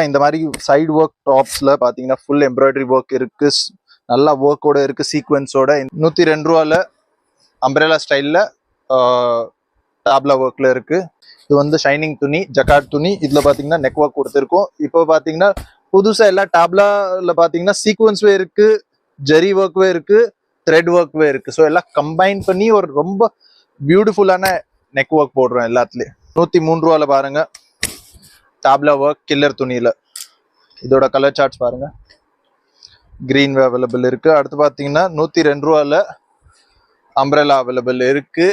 இந்த மாதிரி side work டாப்ஸ்ல பாத்தீங்கன்னா ஃபுல் எம்ப்ராய்டரி ஒர்க் இருக்கு, நல்லா ஒர்க்கோட இருக்கு, சீக்வன்ஸோட. 102 ரூபால அம்ப்ரெலா ஸ்டைல்ல டாப்லா ஒர்க்ல இருக்கு. இது வந்து ஷைனிங் துணி, ஜக்கார்ட் துணி. இதுல பாத்தீங்கன்னா நெக் ஒர்க் கொடுத்துருக்கோம். இப்போ பாத்தீங்கன்னா புதுசா எல்லா டாப்லால பாத்தீங்கன்னா சீக்வன்ஸ்வே இருக்கு, ஜெரி ஒர்க்வே இருக்கு, த்ரெட் ஒர்க்வே இருக்கு. ஸோ எல்லாம் கம்பைன் பண்ணி ஒரு ரொம்ப பியூட்டிஃபுல்லான நெக் ஒர்க் போடுறோம் எல்லாத்துலயும். 103 ரூபால பாருங்க டாப்லா ஒர்க் கில்லர் துணியில. இதோட கலர் சார்ட்ஸ் பாருங்க, கிரீன் அவைலபிள் இருக்கு. அடுத்து பாத்தீங்கன்னா 102 ரூபால அம்ப்ரெலா அவைலபிள் இருக்கு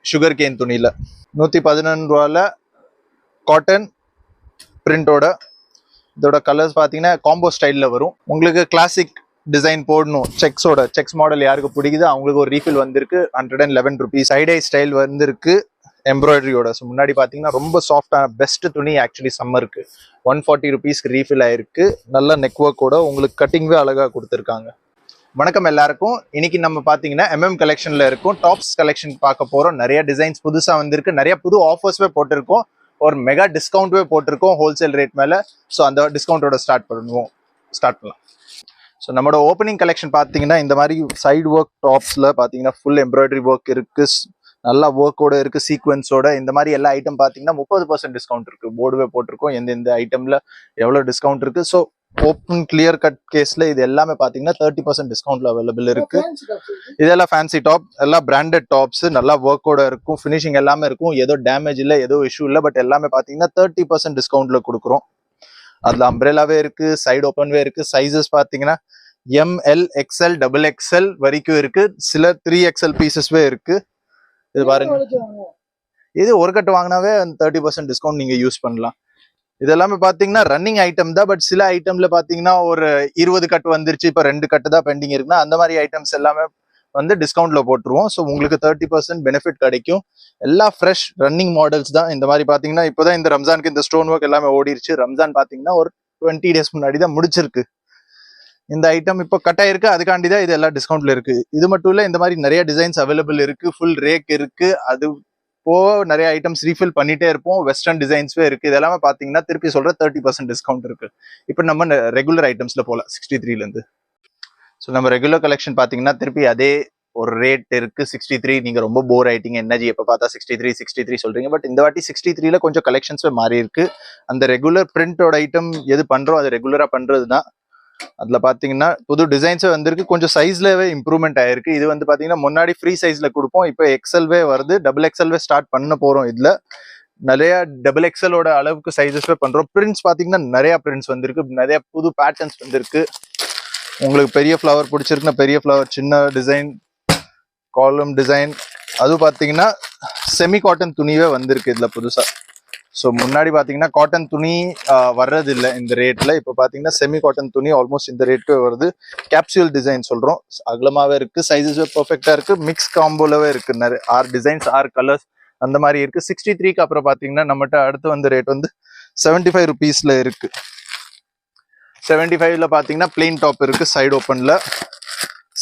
சுகர் கேன் துணியில. 111 ரூபால காட்டன் பிரிண்டோட. இதோட கலர்ஸ் பாத்தீங்கன்னா காம்போ ஸ்டைல்ல வரும். உங்களுக்கு கிளாசிக் டிசைன் போடணும், செக்ஸ் மாடல் யாருக்கு பிடிக்குது அவங்களுக்கு ஒரு ரீஃபில் வந்திருக்கு. 111 ருபீஸ். சைடை ஸ்டைல் வந்திருக்கு எம்ப்ராய்டரியோட. ஸோ முன்னாடி பாத்தீங்கன்னா ரொம்ப சாஃப்டான பெஸ்ட் துணி ஆக்சுவலி சம்மருக்கு. 140 ருபீஸ்க்கு ரீஃபில் ஆயிருக்கு. நல்ல நெக் ஒர்க்கோட உங்களுக்கு கட்டிங்வே அழகா கொடுத்துருக்காங்க. வணக்கம் எல்லாருக்கும். இன்னைக்கு நம்ம பாத்தீங்கன்னா MM கலெக்ஷன்ல இருக்கும் டாப்ஸ் கலெக்ஷன் பார்க்க போறோம். நிறைய டிசைன்ஸ் புதுசா வந்திருக்கு, நிறைய புது ஆஃபர்ஸ்வே போட்டிருக்கோம், ஒரு மெகா டிஸ்கவுண்ட்வே போட்டிருக்கோம் ஹோல்சேல் ரேட் மேல. ஸோ அந்த டிஸ்கவுண்டோட ஸ்டார்ட் பண்ணலாம். ஸோ நம்மளோட ஓப்பனிங் கலெக்ஷன் பார்த்தீங்கன்னா இந்த மாதிரி சைடு ஒர்க் டாப்ஸ்ல பார்த்தீங்கன்னா ஃபுல் எம்ப்ராய்டரி ஒர்க் இருக்கு, நல்லா ஒர்க்கோட இருக்கு, சீக்வன்ஸோட. இந்த மாதிரி எல்லா ஐட்டம் பார்த்தீங்கன்னா 30% டிஸ்கவுண்ட் இருக்கு, போர்டுவே போட்டிருக்கோம் எந்தெந்த ஐட்டம்ல எவ்வளோ டிஸ்கவுண்ட் இருக்கு. ஸோ ஓப்பன் கிளியர் கட் கேஸ்ல இது எல்லாமே பார்த்தீங்கன்னா 30% டிஸ்கவுண்ட்ல அவைலபிள் இருக்கு. இதெல்லாம் ஃபேன்சி டாப், எல்லாம் பிராண்டட் டாப்ஸ், நல்லா ஒர்க்கோட இருக்கும், ஃபினிஷிங் எல்லாமே இருக்கும், ஏதோ டேமேஜ் இல்லை, ஏதோ இஷ்யூ இல்லை. பட் எல்லாமே பார்த்தீங்கன்னா 30% டிஸ்கவுண்ட்ல கொடுக்குறோம். அதுல அம்ப்ரெலாவே இருக்கு, சைடு ஓப்பன்வே இருக்கு. சைஸஸ் பாத்தீங்கன்னா ML XL XXL வரைக்கும் இருக்கு, சில 3XL பீசஸ்வே இருக்கு. இது பாருங்க, இது ஒரு கட்டு வாங்கினாவே 30% டிஸ்கவுண்ட் நீங்க யூஸ் பண்ணலாம். இது எல்லாமே பாத்தீங்கன்னா ரன்னிங் ஐட்டம் தான். பட் சில ஐட்டம்ல பாத்தீங்கன்னா ஒரு 20 கட்டு வந்துருச்சு, இப்ப 2 கட்டு தான் பெண்டிங் இருக்குன்னா அந்த மாதிரி ஐட்டம்ஸ் எல்லாமே வந்து டிஸ்கவுண்ட்ல போட்டுருவோம். ஸோ உங்களுக்கு 30% பெனிஃபிட் கிடைக்கும். எல்லா ஃப்ரெஷ் ரன்னிங் மாடல்ஸ் தான். இந்த மாதிரி பாத்தீங்கன்னா இப்போதான் இந்த ரம்ஜானுக்கு இந்த ஸ்டோன் ஒர்க் எல்லாமே ஓடிருச்சு. ரம்ஜான் பாத்தீங்கன்னா ஒரு 20 டேஸ் முன்னாடி தான் முடிச்சிருக்கு. இந்த ஐட்டம் இப்போ கட் ஆயிருக்கு, அதுக்காண்டி தான் இது எல்லாம் டிஸ்கவுண்ட்ல இருக்கு. இது மட்டும் இல்ல, இந்த மாதிரி நிறைய டிசைன்ஸ் அவைலபிள் இருக்கு, ஃபுல் ரேக் இருக்கு. அது போக நிறைய ஐட்டம்ஸ் ரீஃபில் பண்ணிட்டே இருப்போம். வெஸ்டர்ன் டிசைன்ஸ்வே இருக்கு. இதெல்லாமே பாத்தீங்கன்னா திருப்பி சொல்ற 30% டிஸ்கவுண்ட் இருக்கு. இப்போ நம்ம ரெகுலர் ஐட்டம்ஸ்ல போலாம் 63ல இருந்து. ஸோ நம்ம ரெகுலர் கலெக்ஷன் பாத்தீங்கன்னா திருப்பி அதே ஒரு ரேட் இருக்கு 63. நீங்க ரொம்ப போர் ஆயிட்டீங்க, என்னஜி எப்ப பார்த்தா 63 சொல்றீங்க. பட் இந்த வாட்டி 63ல கொஞ்சம் கலெக்ஷன்ஸ் மாறி இருக்கு. அந்த ரெகுலர் பிரிண்டோட ஐட்டம் எது பண்றோம் அது ரெகுலரா பண்றது தான். அதுல பாத்தீங்கன்னா புது டிசைன்ஸே வந்திருக்கு, கொஞ்சம் சைஸ்லவே இம்ப்ரூவ்மெண்ட் ஆயிருக்கு. இது வந்து பாத்தீங்கன்னா முன்னாடி ஃப்ரீ சைஸ்ல கொடுப்போம், இப்போ XLவே வருது, XXLவே ஸ்டார்ட் பண்ண போறோம். இதுல நிறைய XXLோட அளவுக்கு சைஸஸ்வே பண்றோம். பிரிண்ட்ஸ் பாத்தீங்கன்னா நிறைய பிரிண்ட்ஸ் வந்திருக்கு, நிறைய புது பேட்டர்ன்ஸ் வந்திருக்கு. உங்களுக்கு பெரிய ஃப்ளவர் பிடிச்சிருக்குன்னா பெரிய ஃப்ளவர், சின்ன டிசைன், காலம் டிசைன், அது பாத்தீங்கன்னா செமி காட்டன் துணிவே வந்திருக்கு இதுல புதுசா. ஸோ முன்னாடி பாத்தீங்கன்னா காட்டன் துணி வர்றது இல்லை இந்த ரேட்ல. இப்போ பாத்தீங்கன்னா செமி காட்டன் துணி ஆல்மோஸ்ட் இந்த ரேட்க்கு வருது. கேப்சூல் டிசைன் சொல்றோம், அகலமாவே இருக்கு, சைஸஸ் பெர்ஃபெக்டா இருக்கு, மிக்ஸ் காம்போலவே இருக்கு. நிறைய 6 டிசைன்ஸ் 6 கலர்ஸ் அந்த மாதிரி இருக்கு. 63க்கு அப்புறம் பாத்தீங்கன்னா நம்மகிட்ட அடுத்து வந்து ரேட் வந்து 75 ருபீஸ்ல இருக்கு. 75ல பாத்தீங்கன்னா பிளெயின் டாப் இருக்கு, சைடு ஓப்பன்ல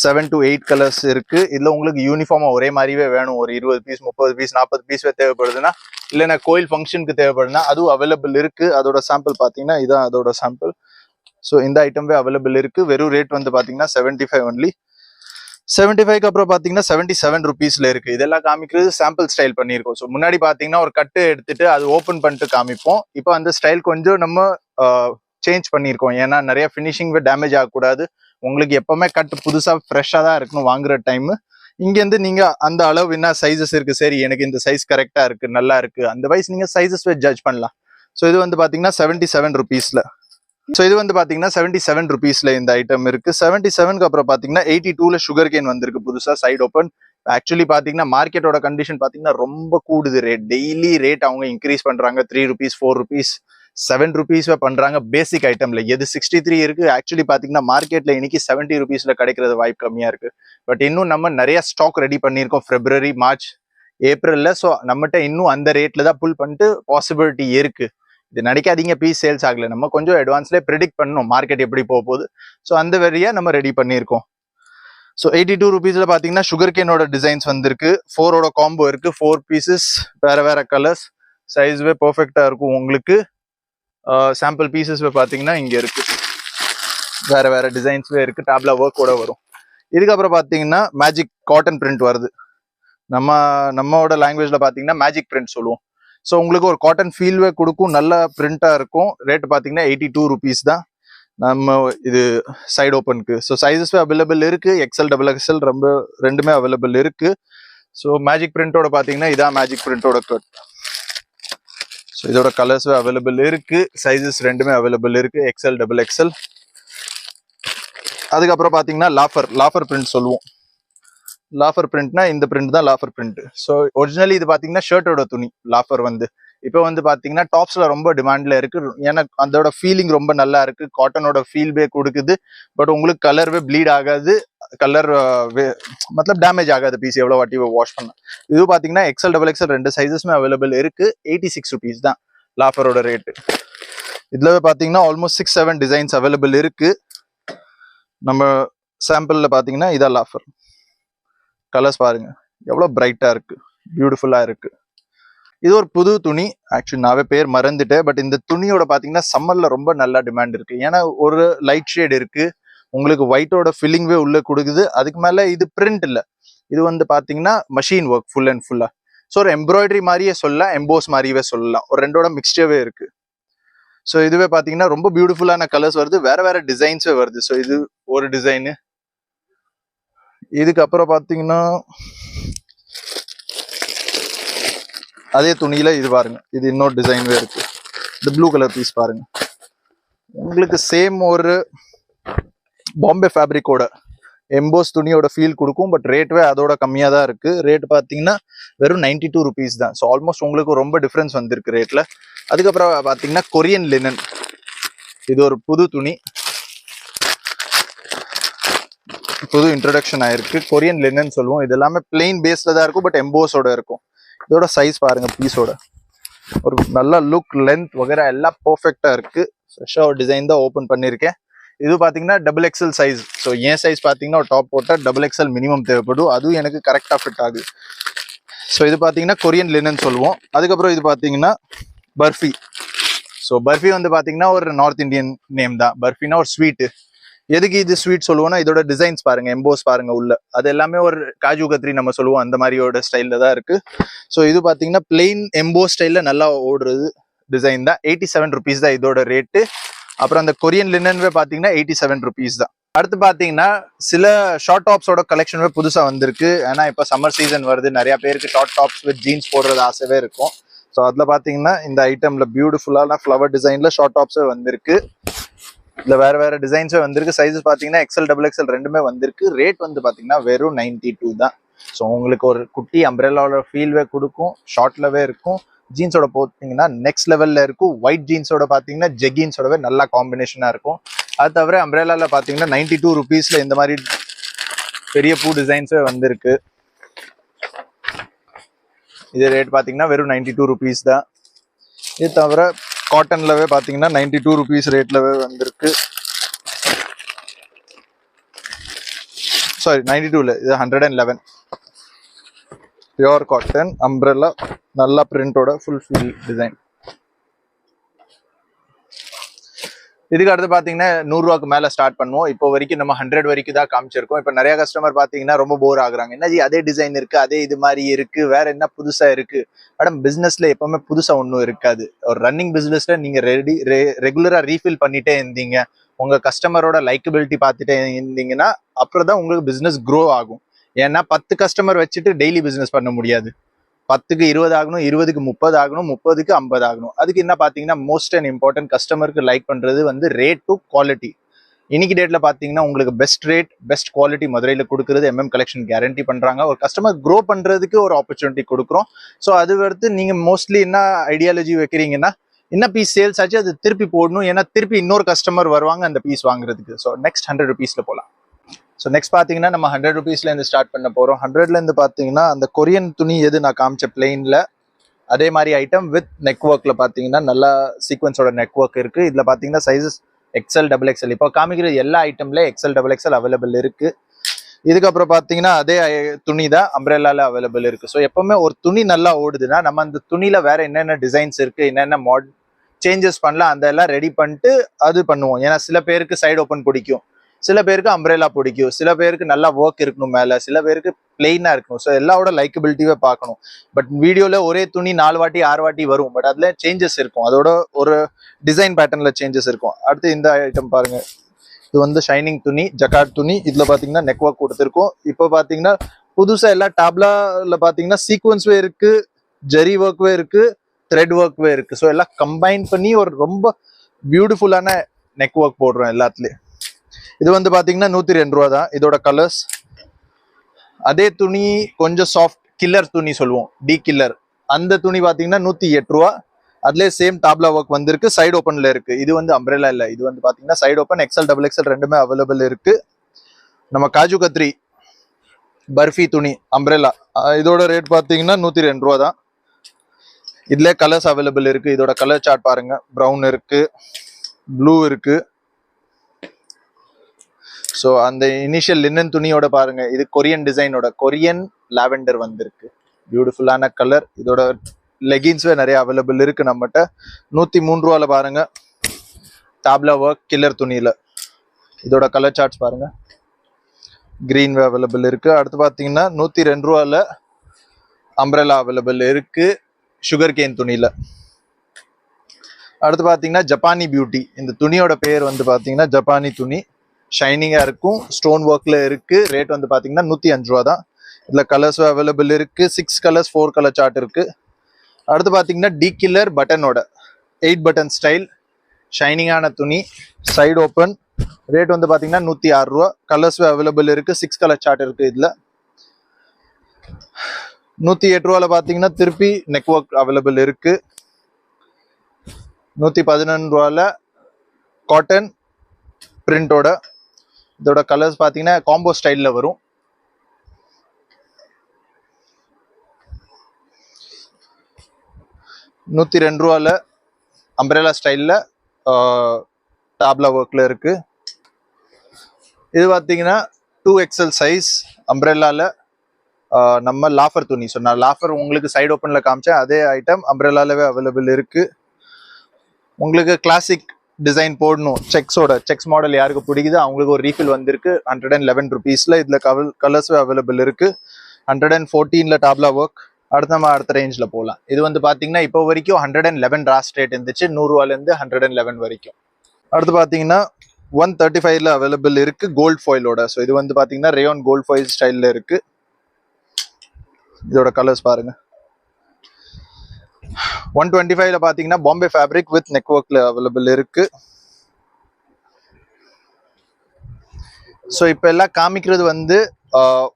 7 to 8 கலர்ஸ் இருக்கு. இதுல உங்களுக்கு யூனிஃபார்மா ஒரே மாதிரிவே வேணும், ஒரு 20 பீஸ் 30 பீஸ் 40 பீஸ்வே தேவைப்படுதுன்னா, இல்லைன்னா கோயில் ஃபங்க்ஷனுக்கு தேவைப்படுதுன்னா அதுவும் அவைலபிள் இருக்கு. அதோட சாம்பிள் பாத்தீங்கன்னா இதான் அதோட சாம்பிள். ஸோ இந்த ஐட்டம்வே அவைலபிள் இருக்கு. வெறும் ரேட் வந்து பாத்தீங்கன்னா 75 ஒன்லி. 75க்கு அப்புறம் பாத்தீங்கன்னா 77 ருபீஸ்ல இருக்கு. இதெல்லாம் காமிக்கிறது சாம்பிள் ஸ்டைல் பண்ணியிருக்கோம். ஸோ முன்னாடி பாத்தீங்கன்னா ஒரு கட்டு எடுத்துட்டு அது ஓப்பன் பண்ணிட்டு காமிப்போம். இப்போ அந்த ஸ்டைல் கொஞ்சம் நம்ம சேஞ்ச் பண்ணியிருக்கோம். ஏன்னா நிறைய ஃபினிஷிங் டேமேஜ் ஆகக்கூடாது. உங்களுக்கு எப்பவுமே கட்டு புதுசா ஃப்ரெஷ்ஷா தான் இருக்கணும் வாங்குற டைம். இங்கேருந்து நீங்க அந்த அளவு என்ன சைஸஸ் இருக்கு, சரி எனக்கு இந்த சைஸ் கரெக்டா இருக்கு, நல்லா இருக்கு, அந்த வைஸ் நீங்க சைஸஸ் ஜட்ஜ் பண்ணலாம். ஸோ இது வந்து பாத்தீங்கன்னா 77 ருபீஸ்ல. ஸோ இது வந்து பாத்தீங்கன்னா 77 ருபீஸ்ல இந்த ஐட்டம் இருக்கு. 77க்கு அப்புறம் பாத்தீங்கன்னா 82ல சுகர் கேன் வந்திருக்கு புதுசா, சைடு ஓப்பன். ஆக்சுவலி பாத்தீங்கன்னா மார்க்கெட்டோட கண்டிஷன் பாத்தீங்கன்னா ரொம்ப கூடுது ரேட், டெய்லி ரேட் அவங்க இன்க்ரீஸ் பண்றாங்க. 3 ருபீஸ் 4 ருபீஸ் 7 ருபீஸ்வே பண்றாங்க பேசிக் ஐட்டம்ல. எது 63 இருக்கு ஆக்சுவலி பாத்தீங்கன்னா மார்க்கெட்ல இன்னைக்கு 70 ருபீஸ்ல கிடைக்கிறது வாய்ப்பு கம்மியா இருக்கு. பட் இன்னும் நம்ம நிறைய ஸ்டாக் ரெடி பண்ணியிருக்கோம் பிப்ரவரி மார்ச் ஏப்ரல்ல. ஸோ நம்மகிட்ட இன்னும் அந்த ரேட்ல தான் புல் பண்ணிட்டு பாசிபிலிட்டி இருக்கு. இது நினைக்காதீங்க பீஸ் சேல்ஸ் ஆகல, நம்ம கொஞ்சம் அட்வான்ஸ்லேயே ப்ரெடிக்ட் பண்ணணும் மார்க்கெட் எப்படி போக போகுது. ஸோ அந்த வழியா நம்ம ரெடி பண்ணியிருக்கோம். ஸோ 82 ருபீஸ்ல பாத்தீங்கன்னா சுகர் கேனோட டிசைன்ஸ் வந்திருக்கு, 4ஓட காம்போ இருக்கு, 4 பீசஸ் வேற வேற கலர்ஸ், சைஸ்வே பெர்ஃபெக்டா இருக்கும் உங்களுக்கு. சாம்பிள் பீசஸ் பார்த்தீங்கன்னா இங்கே இருக்கு. வேற வேற டிசைன்ஸ்வே இருக்கு. டேப்ல ஒர்க்கோட வரும். இதுக்கப்புறம் பார்த்தீங்கன்னா மேஜிக் காட்டன் பிரிண்ட் வருது. நம்மளோட லாங்குவேஜ்ல பார்த்தீங்கன்னா மேஜிக் பிரிண்ட் சொல்லுவோம். ஸோ உங்களுக்கு ஒரு காட்டன் ஃபீல்வே கொடுக்கும், நல்ல பிரிண்டா இருக்கும். ரேட் பார்த்தீங்கன்னா 82 rupees தான். நம்ம இது சைடு ஓப்பனுக்கு. ஸோ சைஸஸ் அவைலபிள் இருக்கு. எக்ஸ்எல் டபுள் எக்ஸ்எல் ரெண்டுமே அவைலபிள் இருக்கு. ஸோ மேஜிக் பிரிண்டோட பார்த்தீங்கன்னா இதான் மேஜிக் பிரிண்டோட கட். ஸோ இதோட கலர்ஸ் அவைலபிள் இருக்கு. சைஸஸ் ரெண்டுமே அவைலபிள் இருக்கு, எக்ஸ்எல் டபுள் எக்ஸ்எல். அதுக்கப்புறம் பார்த்தீங்கன்னா லாஃபர் பிரிண்ட் சொல்லுவோம். லாஃபர் பிரிண்ட்னா இந்த பிரிண்ட் தான் லாஃபர் பிரிண்ட். ஸோ ஒரிஜினலி இது பார்த்தீங்கன்னா ஷர்ட்டோட துணி. லாஃபர் இப்போ பார்த்தீங்கன்னா டாப்ஸ்ல ரொம்ப டிமாண்ட்ல இருக்கு. ஏன்னா அதோட ஃபீலிங் ரொம்ப நல்லா இருக்கு. காட்டனோட ஃபீல்வே கொடுக்குது. பட் உங்களுக்கு கலர்வே ப்ளீட் ஆகாது, கலர் மத்தலப் டேமேஜ் ஆகாது பீஸ் எவ்வளோ வாட்டி வாஷ் பண்ண. இது பார்த்தீங்கன்னா எக்ஸ்எல் டபுள் எக்ஸ்எல் ரெண்டு சைஸஸ்மே அவைலபிள் இருக்கு. 86 rupees தான் லாஃபரோட ரேட்டு. இதுல பார்த்தீங்கன்னா ஆல்மோஸ்ட் 6-7 டிசைன்ஸ் அவைலபிள் இருக்கு. நம்ம சாம்பிள்ல பார்த்தீங்கன்னா இதான் லாஃபர். கலர்ஸ் பாருங்க எவ்வளோ பிரைட்டா இருக்கு, பியூட்டிஃபுல்லா இருக்கு. இது ஒரு புது துணி. ஆக்சுவலி நாவே பேர் மறந்துட்டேன். பட் இந்த துணியோட பார்த்தீங்கன்னா சம்மர்ல ரொம்ப நல்லா டிமாண்ட் இருக்கு. ஏன்னா ஒரு லைட் ஷேட் இருக்கு, உங்களுக்கு ஒயிட்டோட ஃபில்லிங்வே உள்ள கொடுக்குது. அதுக்கு மேல இது பிரிண்ட் இல்லை, இது பார்த்தீங்கன்னா மெஷின் ஒர்க் ஃபுல் அண்ட் ஃபுல்லா. ஸோ ஒரு எம்ப்ராய்டரி மாதிரியே சொல்லலாம், எம்போஸ் மாதிரியே சொல்லலாம். ஒரு ரெண்டோட மிக்ஸ்டவே இருக்கு. ஸோ இதுவே பார்த்தீங்கன்னா ரொம்ப பியூட்டிஃபுல்லான கலர்ஸ் வருது, வேற வேற டிசைன்ஸே வருது. ஸோ இது ஒரு டிசைனு. இதுக்கப்புறம் பார்த்தீங்கன்னா அதே துணியில இது பாருங்க, இது இன்னொரு டிசைன்வே இருக்கு. இந்த ப்ளூ கலர் பீஸ் பாருங்க, உங்களுக்கு சேம் ஒரு பாம்பே ஃபேப்ரிக்கோட எம்போஸ் துணியோட ஃபீல் கொடுக்கும். பட் ரேட்வே அதோட கம்மியாக தான் இருக்கு. ரேட் பார்த்தீங்கன்னா வெறும் 92 rupees தான். ஸோ ஆல்மோஸ்ட் உங்களுக்கு ரொம்ப டிஃப்ரென்ஸ் வந்திருக்கு ரேட்ல. அதுக்கப்புறம் பார்த்தீங்கன்னா கொரியன் லினன். இது ஒரு புது துணி, புது இன்ட்ரடக்ஷன் ஆயிருக்கு. கொரியன் லினன் சொல்லுவோம். இது எல்லாமே பிளெயின் பேஸ்ல தான் இருக்கும், பட் எம்போஸோட இருக்கும். இதோட சைஸ் பாருங்க, பீஸோட ஒரு நல்ல லுக், லென்த் வகைரா எல்லாம் பர்ஃபெக்டா இருக்கு. ஃப்ரெஷ்ஷா ஒரு டிசைன் தான் ஓப்பன் பண்ணியிருக்கேன். இது பார்த்தீங்கன்னா டபுள் எக்ஸ்எல் சைஸ். ஸோ என் சைஸ் பார்த்தீங்கன்னா ஒரு டாப் போட்டால் டபுள் எக்ஸ்எல் மினிமம் தேவைப்படும். அதுவும் எனக்கு கரெக்டாக ஃபிட் ஆகுது. ஸோ இது பார்த்தீங்கன்னா கொரியன் லினன் சொல்லுவோம். அதுக்கப்புறம் இது பார்த்தீங்கன்னா பர்ஃபி. ஸோ பர்ஃபி பார்த்தீங்கன்னா ஒரு நார்த் இந்தியன் நேம் தான். பர்ஃபினா ஒரு ஸ்வீட்டு. எதுக்கு இது ஸ்வீட் சொல்லுவோம்னா இதோட டிசைன்ஸ் பாருங்க, எம்போஸ் பாருங்க உள்ள. அது எல்லாமே ஒரு காஜு கத்ரி நம்ம சொல்லுவோம், அந்த மாதிரியோட ஸ்டைல்ல தான் இருக்கு. ஸோ இது பார்த்தீங்கன்னா பிளெயின் எம்போஸ் ஸ்டைல்ல நல்லா ஓடுறது டிசைன் தான். 87 rupees தான் இதோட ரேட்டு. அப்புறம் அந்த கொரியன் லினன்வே பார்த்தீங்கன்னா 87 rupees தான். அடுத்து பார்த்தீங்கன்னா சில ஷார்ட் டாப்ஸோட கலெக்ஷன்வே புதுசாக வந்திருக்கு. ஏன்னா இப்போ சம்மர் சீசன் வருது, நிறைய பேருக்கு ஷார்ட் டாப்ஸ் வித் ஜீன்ஸ் போடுறது ஆசைவே இருக்கும். ஸோ அதில் பார்த்தீங்கன்னா இந்த ஐட்டம்ல பியூட்டிஃபுல்லான ஃப்ளவர் டிசைன்ல ஷார்ட் டாப்ஸே வந்திருக்கு. இதுல வேற வேற டிசைன்ஸே வந்திருக்கு. சைஸஸ் பாத்தீங்கன்னா எக்ஸ்எல் டபுள் எக்ஸ்எல் ரெண்டுமே வந்திருக்கு. ரேட் பாத்தீங்கன்னா வெறும் 92 தான். ஸோ உங்களுக்கு ஒரு குட்டி அம்ப்ரெல்லாவோட ஃபீல்வே கொடுக்கும், ஷார்ட்லவே இருக்கும். ஜீன்ஸோட போட்டீங்கன்னா நெக்ஸ்ட் லெவல்ல இருக்கும். ஒயிட் ஜீன்ஸோட பாத்தீங்கன்னா ஜெகின்ஸோடவே நல்லா காம்பினேஷனா இருக்கும். அது தவிர அம்ப்ரெல்லால பாத்தீங்கன்னா 92 rupeesல இந்த மாதிரி பெரிய பூ டிசைன்ஸே வந்திருக்கு. இது ரேட் பாத்தீங்கன்னா வெறும் 92 rupees தான். இது தவிர காட்டன்லவே பாத்தீங்கன்னா 92 rupees ரேட்லவே வந்திருக்கு. சாரி 92 இல்ல, இது 111. பியூர் காட்டன் அம்ப்ரெல்லா, நல்ல பிரிண்டோட ஃபுல் ஃபீல் டிசைன். இதுக்கு அடுத்து பாத்தீங்கன்னா 100 ரூபாய்க்கு மேல ஸ்டார்ட் பண்ணுவோம். இப்போ வரைக்கும் நம்ம 100 வரைக்கும் தான் காமிச்சிருக்கோம். இப்போ நிறைய கஸ்டமர் பாத்தீங்கன்னா ரொம்ப போர் ஆகுறாங்க. என்ன ஜி அதே டிசைன் இருக்கு, அதே இது மாதிரி இருக்கு, வேற என்ன புதுசா இருக்கு? மேடம் பிசினஸ்ல எப்பவுமே புதுசா ஒன்றும் இருக்காது. ஒரு ரன்னிங் பிசினஸ்ல நீங்க ரெகுலரா ரீஃபில் பண்ணிட்டே இருந்தீங்க, உங்க கஸ்டமரோட லைக்கபிலிட்டி பார்த்துட்டே இருந்தீங்கன்னா அப்புறம் தான் உங்களுக்கு பிசினஸ் க்ரோ ஆகும். ஏன்னா 10 கஸ்டமர் வச்சுட்டு டெய்லி பிசினஸ் பண்ண முடியாது. 10க்கு 20 ஆகணும், 20க்கு 30 ஆகணும், 30க்கு 50 ஆகணும். அதுக்கு என்ன பாத்தீங்கன்னா மோஸ்ட் அண்ட் இம்பார்ட்டன்ட் கஸ்டமருக்கு லைக் பண்றது ரேட் டு குவாலிட்டி. இன்னைக்கு டேட்ல பாத்தீங்கன்னா உங்களுக்கு பெஸ்ட் ரேட் பெஸ்ட் குவாலிட்டி மதுரையில கொடுக்குறது MM கலெக்ஷன் கேரண்டி பண்றாங்க. ஒரு கஸ்டமர் க்ரோ பண்றதுக்கு ஒரு ஆப்பர்ச்சுனிட்டி கொடுக்குறோம். ஸோ அது வந்து நீங்க மோஸ்ட்லி என்ன ஐடியாலஜி வைக்கிறீங்கன்னா, என்ன பீஸ் சேல்ஸ் ஆச்சு அது திருப்பி போடணும், ஏன்னா திருப்பி இன்னொரு கஸ்டமர் வருவாங்க அந்த பீஸ் வாங்குறதுக்கு. ஸோ நெக்ஸ்ட் 100 rupeesல போகலாம். ஸோ நெக்ஸ்ட் பார்த்தீங்கன்னா நம்ம 100 rupeesல இருந்து ஸ்டார்ட் பண்ண போறோம். 100ல இருந்து பார்த்தீங்கன்னா அந்த கொரியன் துணி எது நான் காமிச்ச பிளெயின்ல அதே மாதிரி ஐட்டம் வித் நெக் ஒர்க்ல பார்த்தீங்கன்னா நல்லா சீக்வன்ஸோட நெக் ஒர்க் இருக்கு. இதுல பார்த்தீங்கன்னா சைஸஸ் எக்ஸ்எல் டபுள் எக்ஸ்எல். இப்போ காமிக்கிற எல்லா ஐட்டம்ல எக்ஸ்எல் டபுள் எக்ஸ்எல் அவைலபிள் இருக்கு. இதுக்கப்புறம் பார்த்தீங்கன்னா அதே துணி தான் அம்ப்ரெல்லால அவைலபிள் இருக்கு. ஸோ எப்பவுமே ஒரு துணி நல்லா ஓடுதுன்னா நம்ம அந்த துணியில வேற என்னென்ன டிசைன்ஸ் இருக்கு, என்னென்ன சேஞ்சஸ் பண்ணலாம், அதெல்லாம் ரெடி பண்ணிட்டு அது பண்ணுவோம். ஏன்னா சில பேருக்கு சைடு ஓப்பன் பிடிக்கும், சில பேருக்கு அம்ப்ரெல்லா பிடிக்கும், சில பேருக்கு நல்லா ஒர்க் இருக்கணும் மேல, சில பேருக்கு பிளெயினா இருக்கணும். ஸோ எல்லாவோட லைக்கபிலிட்டியே பார்க்கணும். பட் வீடியோல ஒரே துணி 4 வாட்டி 6 வாட்டி வரும், பட் அதுல சேஞ்சஸ் இருக்கும், அதோட ஒரு டிசைன் பேட்டர்ன்ல சேஞ்சஸ் இருக்கும். அடுத்து இந்த ஐட்டம் பாருங்க, இது வந்து ஷைனிங் துணி, ஜக்கார்ட் துணி. இதுல பாத்தீங்கன்னா நெக் ஒர்க் கொடுத்துருக்கோம். இப்போ பாத்தீங்கன்னா புதுசா எல்லா டாப்லால பாத்தீங்கன்னா சீக்வன்ஸ்வே இருக்கு, ஜெரி ஒர்க்வே இருக்கு, த்ரெட் ஒர்க்வே இருக்கு. ஸோ எல்லாம் கம்பைன் பண்ணி ஒரு ரொம்ப பியூட்டிஃபுல்லான நெக் ஒர்க் போடுறோம் எல்லாத்துலயும். இது வந்து பாத்தீங்கன்னா 102 ரூபா தான் இதோட கலர்ஸ். அதே துணி கொஞ்சம் சாஃப்ட் கில்லர் துணி சொல்லுவோம், டி கில்லர், அந்த துணி பாத்தீங்கன்னா 108 ரூபா. அதுலேயே சேம் டாப்லா ஒர்க் வந்திருக்கு, சைடு ஓப்பன்ல இருக்கு. இது வந்து அம்ப்ரெல்லா இல்ல, இது வந்து பாத்தீங்கன்னா side open, XL double XL ரெண்டுமே அவைலபிள் இருக்கு. நம்ம காஜு கத்ரி பர்ஃபி துணி அம்ப்ரெல்லா, இதோட ரேட் பாத்தீங்கன்னா 102 ரூபா தான். இதுல கலர்ஸ் அவைலபிள் இருக்கு. இதோட கலர் சார்ட் பாருங்க, ப்ரௌன் இருக்கு, ப்ளூ இருக்கு. ஸோ அந்த இனிஷியல் லினன் துணியோட பாருங்க, இது கொரியன் டிசைனோட கொரியன் லாவெண்டர் வந்திருக்கு, பியூட்டிஃபுல்லான கலர். இதோட லெகின்ஸ்வே நிறைய அவைலபிள் இருக்கு நம்மகிட்ட. 103 ரூபால பாருங்க, டாப்லா ஒர்க் கில்லர் துணியில. இதோட கலர் சார்ட்ஸ் பாருங்க, கிரீன் அவைலபிள் இருக்கு. அடுத்து பாத்தீங்கன்னா 102 ரூபால அம்ப்ரெல்லா அவைலபிள் இருக்கு, சுகர் கேன் துணியில. அடுத்து பாத்தீங்கன்னா ஜப்பானி பியூட்டி, இந்த துணியோட பேர் வந்து பாத்தீங்கன்னா ஜப்பானி துணி, ஷைனிங்கா இருக்கும், ஸ்டோன் ஒர்க்ல இருக்கு. ரேட் வந்து பாத்தீங்கன்னா 105 ரூபா தான். இதுல கலர்ஸ் அவைலபிள் இருக்கு, 6 கலர்ஸ் 4 கலர் சார்ட் இருக்கு. அடுத்து பாத்தீங்கன்னா டி கில்லர் பட்டனோட 8 பட்டன் ஸ்டைல், ஷைனிங்கான துணி, சைடு ஓப்பன். ரேட் வந்து பாத்தீங்கன்னா 106 ரூபா. கலர்ஸ் அவைலபிள் இருக்கு, 6 கலர் சார்ட் இருக்கு. இதுல 108 ரூபால பாத்தீங்கன்னா திருப்பி நெக் ஒர்க் அவைலபிள் இருக்கு. 111 ரூபால காட்டன் பிரிண்டோட. இதோட கலர்ஸ் பாத்தீங்கன்னா காம்போ ஸ்டைல்ல வரும். 102 ரூபால அம்ப்ரெல்லா ஸ்டைல்ல டாப்லா ஒர்க்ல இருக்கு. இது பாத்தீங்கன்னா 2XL சைஸ் அம்ப்ரெல்லால நம்ம லாஃபர் துணி. ஸோ நான் லாஃபர் உங்களுக்கு சைடு ஓப்பன்ல காமிச்சேன், அதே ஐட்டம் அம்ப்ரெல்லாலவே அவைலபிள் இருக்கு. உங்களுக்கு கிளாசிக் டிசைன் போடணும், செக்ஸ் மாடல் யாருக்கு பிடிக்குது அவங்களுக்கு ஒரு ரீஃபில் வந்திருக்கு 111 ருபீஸ்ல. இதுல கலர்ஸ் அவைலபிள் இருக்கு. 114ல டாப்லா ஒர்க். அடுத்த நம்ம அடுத்த ரேஞ்சில் போகலாம். இது வந்து பாத்தீங்கன்னா இப்போ வரைக்கும் 111 ராஸ்ட் ரேட் இருந்துச்சு, 100 ரூபாயிலேருந்து 111 வரைக்கும். அடுத்து பாத்தீங்கன்னா 135ல அவைலபிள் இருக்கு கோல்ட் ஃபாயிலோட. ஸோ இது வந்து பாத்தீங்கன்னா ரேயான் கோல்ட் ஃபாயில் ஸ்டைல்ல இருக்கு. இதோட கலர்ஸ் பாருங்க. 125ல பாத்தீங்கன்னா பாம்பே ஃபேப்ரிக் வித் நெக் ஒர்க்ல அவைலபிள் இருக்கு. ஸோ இப்போ எல்லாம் காமிக்கிறது வந்து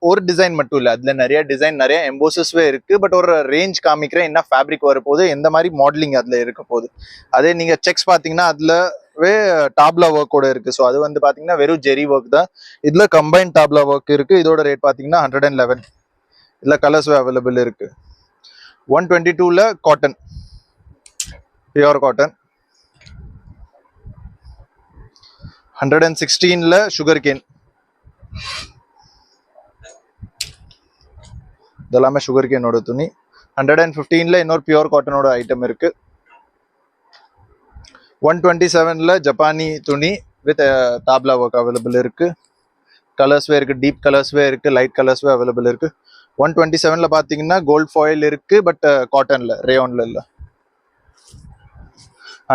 ஒரு டிசைன் மட்டும் இல்லை, அதுல நிறைய டிசைன் நிறைய எம்போசஸ்வே இருக்கு. பட் ஒரு ரேஞ்ச் காமிக்கிறேன், என்ன ஃபேப்ரிக் வரப்போகுது, எந்த மாதிரி மாடலிங் அதுல இருக்க போகுது. அதே நீங்க செக்ஸ் பாத்தீங்கன்னா அதுலவே டாப்லா ஒர்க்கோட இருக்கு. ஸோ அது வந்து பாத்தீங்கன்னா வெறும் ஜெரி ஒர்க் தான். இதுல கம்பைன் டாப்லா ஒர்க் இருக்கு. இதோட ரேட் பாத்தீங்கன்னா 111. இதுல கலர்ஸ் அவைலபிள் இருக்கு. 122ல காட்டன், பியூர் காட்டன். 116ல சுகர் கேன், இதெல்லாமே சுகர் கேனோட துணி. 115ல இன்னொரு பியூர் காட்டனோட ஐட்டம் இருக்கு. 127ல ஜப்பானி துணி வித் டாப்லா ஒர்க் அவைலபிள் இருக்கு. கலர்ஸ்வே இருக்கு, டீப் கலர்ஸ்வே இருக்கு, லைட் கலர்ஸ்வே அவைலபிள் இருக்கு. 127ல பாத்தீங்கன்னா கோல்ட் ஃபாயில் இருக்கு, பட் காட்டன்ல ரேயான்ல இல்ல.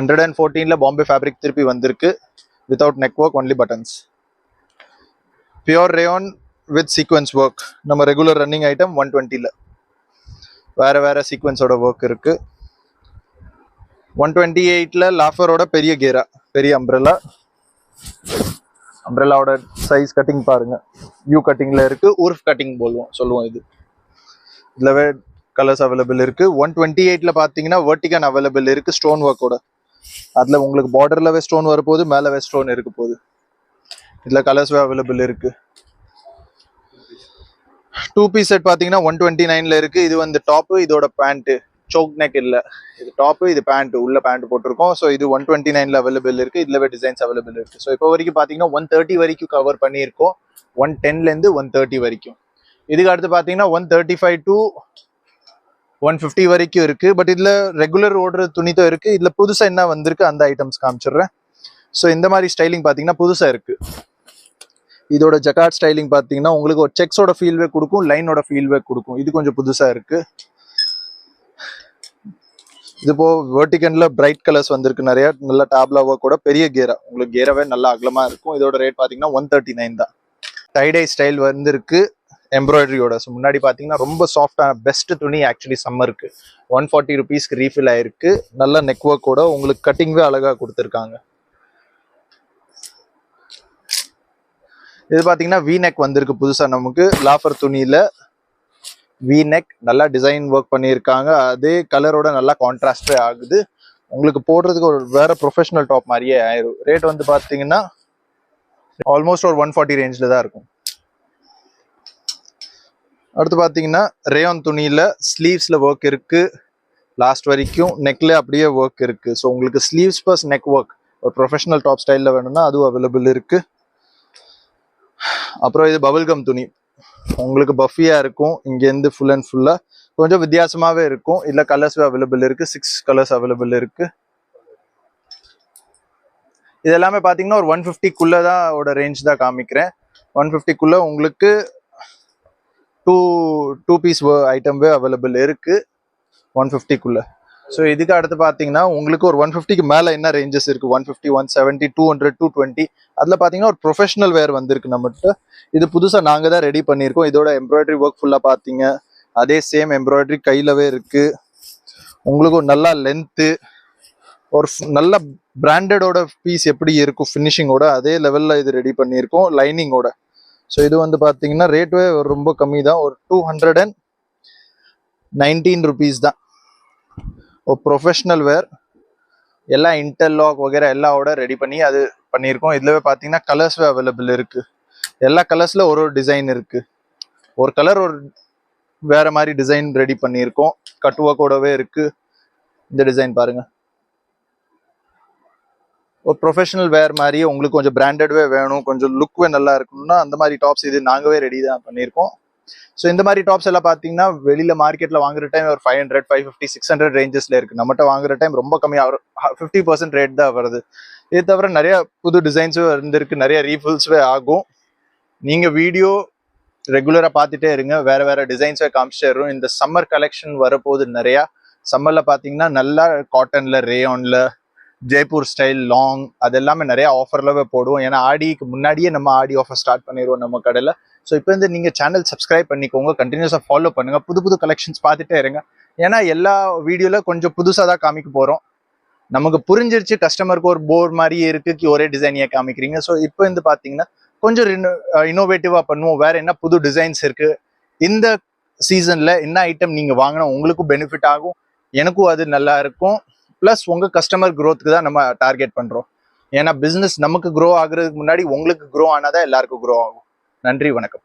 114ல பாம்பே ஃபேப்ரிக் திருப்பி வந்திருக்கு, without neck work, only buttons. Pure rayon with sequins work, நம்ம ரெகுலர் ரன்னிங் ஐட்டம். 120ல வேற வேற சீக்வன்ஸோட ஒர்க் இருக்கு. 128ல லாஃபரோட பெரிய கேரா, பெரிய அம்ப்ரெல்லா. அம்ப்ரெல்லாவோட சைஸ் கட்டிங் பாருங்க, யூ கட்டிங்ல இருக்கு, ஊர்ஃப் கட்டிங் சொல்லுவோம். இதுலவே கலர்ஸ் அவைலபிள் இருக்கு. 128ல பாத்தீங்கன்னா வெர்டிகன் அவைலபிள் இருக்கு, ஸ்டோன் ஒர்க்கோட. அதுல உங்களுக்கு பார்டர்லவே ஸ்டோன் வரப்போகுது, மேலவே ஸ்டோன் இருக்க போகுது. இதுல கலர்ஸ்வே அவைலபிள் இருக்கு. 2 பீஸ் செட் பாத்தீங்கன்னா 129ல இருக்கு. இது வந்து டாப், இதோட பேண்ட், சோக் நெக் இல்ல, இது டாப், இது பேண்ட், உள்ள பேண்ட் போட்டிருக்கோம். ஸோ இது 129ல அவைலபிள் இருக்கு. இதுலவே டிசைன்ஸ் அவைலபிள் இருக்கு. ஸோ இப்போ வரைக்கும் பாத்தீங்கன்னா 130 வரைக்கும் கவர் பண்ணியிருக்கோம், 110ல இருந்து 130 வரைக்கும். இதுக்கு அடுத்து பாத்தீங்கன்னா 135 to 150 வரைக்கும் இருக்கு. பட் இதுல ரெகுலர் ஓடுற துணி தான் இருக்கு. இதுல புதுசா என்ன வந்திருக்கு அந்த ஐட்டம்ஸ் காமிச்சிடுறேன். ஸோ இந்த மாதிரி ஸ்டைலிங் பாத்தீங்கன்னா புதுசா இருக்கு. இதோட ஜக்கார்ட் ஸ்டைலிங் பாத்தீங்கன்னா உங்களுக்கு ஒரு செக்ஸோட ஃபீல்வே கொடுக்கும், லைனோட ஃபீல்வே கொடுக்கும். இது கொஞ்சம் புதுசா இருக்கு. இது போ வெர்டிகன்ல பிரைட் கலர்ஸ் வந்திருக்கு நிறைய. நல்ல டாப்லாவோ கூட பெரிய கேரா, உங்களுக்கு கேராவே நல்லா அகலமா இருக்கும். இதோட ரேட் பாத்தீங்கன்னா 139 தான். டைடை ஸ்டைல் வந்திருக்கு எம்ப்ராய்டரியோட. ஸோ முன்னாடி பாத்தீங்கன்னா ரொம்ப சாஃப்டான பெஸ்ட் துணி ஆக்சுவலி சம்மருக்கு. 140 ருபீஸ்க்கு ரீஃபில் ஆயிருக்கு. நல்ல நெக் ஒர்க்கோட உங்களுக்கு கட்டிங்வே அழகா கொடுத்துருக்காங்க. இது பாத்தீங்கன்னா வி நெக் வந்திருக்கு புதுசா நமக்கு. லாஃபர் துணியில வி நெக் நல்லா டிசைன் ஒர்க் பண்ணியிருக்காங்க. அதே கலரோட நல்லா கான்ட்ராஸ்டே ஆகுது. உங்களுக்கு போடுறதுக்கு ஒரு வேற ப்ரொஃபஷனல் டாப் மாதிரியே ஆயிரும். ரேட் வந்து பாத்தீங்கன்னா ஆல்மோஸ்ட் ஒரு 140 ரேஞ்சில் தான் இருக்கும். அடுத்து பாத்தீங்கன்னா ரேயான் துணியில ஸ்லீவ்ஸ்ல ஒர்க் இருக்கு. லாஸ்ட் வரைக்கும் நெக்ல அப்படியே ஒர்க் இருக்கு. ஸோ உங்களுக்கு ஸ்லீவ்ஸ் பிளஸ் நெக் ஒர்க் ஒரு ப்ரொஃபஷனல் டாப் ஸ்டைல்ல வேணும்னா அதுவும் அவைலபிள் இருக்கு. அப்புறம் இது பபிள்கம் துணி, உங்களுக்கு பஃபியா இருக்கும். இங்கேருந்து ஃபுல் அண்ட் ஃபுல்லா கொஞ்சம் வித்தியாசமாவே இருக்கும். இதுல கலர்ஸ் அவைலபிள் இருக்கு. 6 கலர்ஸ் அவைலபிள் இருக்கு. இது எல்லாமே பாத்தீங்கன்னா ஒரு 150 ரேஞ்ச் தான் காமிக்கிறேன். 150 உங்களுக்கு டூ பீஸ் ஐட்டம்வே அவைலபிள் இருக்கு 150. ஸோ இதுக்கு அடுத்து பாத்தீங்கன்னா உங்களுக்கு ஒரு 150க்கு மேல என்ன ரேஞ்சஸ் இருக்கு, 150, 170, 200, 220. அதுல பாத்தீங்கன்னா ஒரு ப்ரொஃபஷனல் வேர் வந்திருக்கு நம்மகிட்ட. இது புதுசா நாங்க தான் ரெடி பண்ணியிருக்கோம். இதோட எம்ப்ராய்டரி ஒர்க் ஃபுல்லா பாத்தீங்க அதே சேம் எம்ப்ராய்டரி கையிலவே இருக்கு. உங்களுக்கு ஒரு நல்லா லென்த்து, ஒரு நல்ல பிராண்டடோட பீஸ் எப்படி இருக்கும் ஃபினிஷிங்கோட அதே லெவல்ல இது ரெடி பண்ணியிருக்கோம் லைனிங்கோட. ஸோ இது வந்து பாத்தீங்கன்னா ரேட்வே ரொம்ப கம்மி தான். ஒரு 219 ருபீஸ் தான். ஒரு ப்ரொஃபஷனல் வேர் எல்லாம் இன்டர்லாக் வகைரா எல்லாவோட ரெடி பண்ணி அது பண்ணியிருக்கோம். இதுலவே பாத்தீங்கன்னா கலர்ஸ்வே அவைலபிள் இருக்கு. எல்லா கலர்ஸ்ல ஒரு டிசைன் இருக்கு. ஒரு கலர் ஒரு வேற மாதிரி டிசைன் ரெடி பண்ணியிருக்கோம். கட் ஒர்க்கோடவே இருக்கு. இந்த டிசைன் பாருங்க. ஒரு ப்ரொஃபஷனல் வேர் மாதிரியே உங்களுக்கு கொஞ்சம் பிராண்டட்வே வேணும், கொஞ்சம் லுக்வே நல்லா இருக்கணும்னா அந்த மாதிரி டாப்ஸ் இது நாங்கவே ரெடி தான் பண்ணியிருக்கோம். ஸோ இந்த மாதிரி டாப்ஸ் எல்லாம் பார்த்தீங்கன்னா வெளியில மார்க்கெட்ல வாங்குற டைம் ஒரு 500, 550, 600 ரேஞ்சஸ்ல இருக்கு. நம்மகிட்ட வாங்குற டைம் ரொம்ப கம்மியாக 50% ரேட் தான் வருது. இது தவிர நிறைய புது டிசைன்ஸும் இருந்திருக்கு, நிறைய ரீஃபில்ஸ்வே ஆகும். நீங்க வீடியோ ரெகுலரா பார்த்துட்டே இருங்க, வேற வேற டிசைன்ஸை காமிச்சிட்டே இருக்கும். இந்த சம்மர் கலெக்ஷன் வரப்போகுது நிறைய. சம்மர்ல பாத்தீங்கன்னா நல்லா காட்டன்ல, ரேயான்ல, ஜெய்ப்பூர் ஸ்டைல் லாங் அது எல்லாமே நிறைய ஆஃபர்லவே போடுவோம். ஏன்னா ஆடிக்கு முன்னாடியே நம்ம ஆடி ஆஃபர் ஸ்டார்ட் பண்ணிடுவோம் நம்ம கடையில். ஸோ இப்போ வந்து நீங்க சேனல் சப்ஸ்கிரைப் பண்ணிக்கோங்க, கண்டினியூஸா ஃபாலோ பண்ணுங்க, புது புது கலெக்ஷன்ஸ் பார்த்துட்டே இருங்க. ஏன்னா எல்லா வீடியோல கொஞ்சம் புதுசாக தான் காமிக்க போறோம். நமக்கு புரிஞ்சிருச்சு கஸ்டமருக்கு ஒரு போர் மாதிரி இருக்கு ஒரே டிசைனையே காமிக்கிறீங்க. ஸோ இப்போ வந்து பாத்தீங்கன்னா கொஞ்சம் இன்னோவேட்டிவா பண்ணுவோம். வேற என்ன புது டிசைன்ஸ் இருக்கு, இந்த சீசன்ல என்ன ஐட்டம் நீங்க வாங்கினா உங்களுக்கும் பெனிஃபிட் ஆகும், எனக்கும் அது நல்லா இருக்கும். பிளஸ் உங்க கஸ்டமர் க்ரோத்துக்கு தான் நம்ம டார்கெட் பண்றோம். ஏன்னா பிசினஸ் நமக்கு க்ரோ ஆகுறதுக்கு முன்னாடி உங்களுக்கு க்ரோ ஆனாதான் எல்லாருக்கும் க்ரோ ஆகும். நன்றி, வணக்கம்.